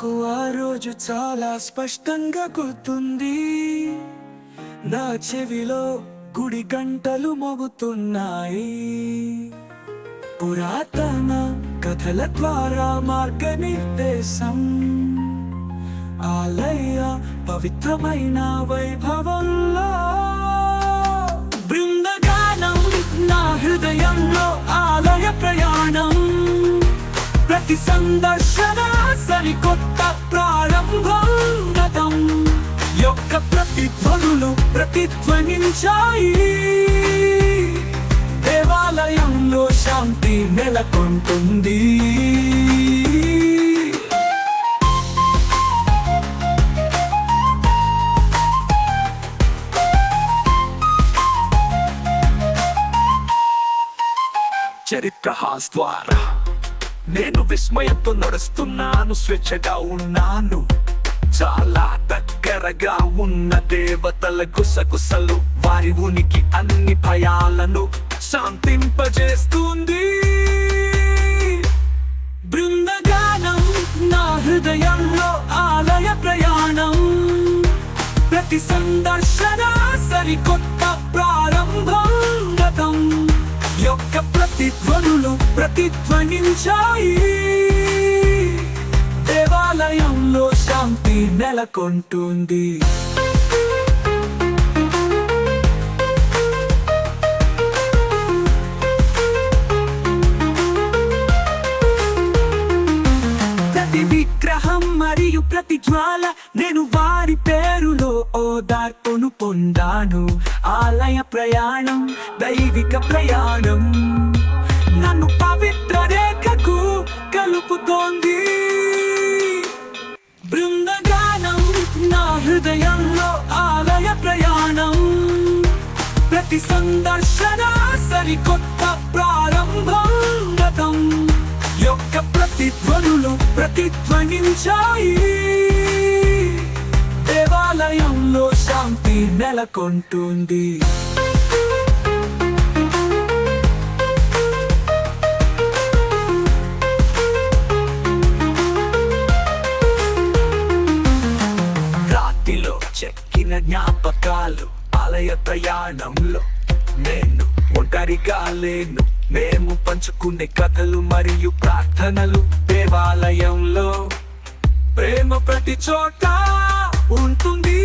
నాకు ఆ రోజు చాలా స్పష్టంగా గుర్తుంది. నా చెవిలో గుడి గంటలు మోగుతున్నాయి. పురాతన కథల ద్వారా మార్గనిర్దేశం, ఆలయ పవిత్రమైన వైభవంలో బృందగానం. నా హృదయంలో ఆలయ ప్రయాణం, ప్రతి సందర్శన సరికొత్త ప్రారంభం. గతం యొక్క ప్రతిధ్వనులు ప్రతిధ్వనించాయి. దేవాలయంలో శాంతి నెలకొంటుంది. చరిత్ర హాస్ ద్వారా నేను విస్మయంతో నడుస్తున్నాను. స్వేచ్ఛగా ఉన్నాను. చాలా దగ్గరగా ఉన్న దేవతల గుసగుసలు వారి ఉనికి అన్ని భయాలను శాంతింపజేస్తుంది. బృందగానం. నా హృదయంలో ఆలయ ప్రయాణం, ప్రతి సందర్శన సరికొత్త ప్రారంభం. గతం యొక్క ప్రతిధ్వనులు ప్రతిధ్వనించాయి. దేవాలయంలో శాంతి నెలకొంటుంది. ప్రతి విగ్రహం మరియు ప్రతి జ్వాల, నేను వారి పేరులో ఓదార్పును పొందాను. ఆలయ ప్రయాణం దైవిక ప్రయాణం, నన్ను పవిత్ర రేఖకు కలుపుతోంది. బృందగానం. నా హృదయంలో ఆలయ ప్రయాణం, ప్రతి సందర్శన సరికొత్త ప్రారంభం. గతం యొక్క ప్రతిధ్వనులు ప్రతిధ్వనించాయి. దేవాలయంలో శాంతి నెలకొంటుంది. రాతిలో చెక్కిన జ్ఞాపకాలు, ఆలయ ప్రయాణంలో నేను ఒంటరిగా లేను. మేము పంచుకునే కథలు మరియు ప్రార్థనలు. దేవాలయంలో ప్రేమ ప్రతి చోట ఉంటుంది.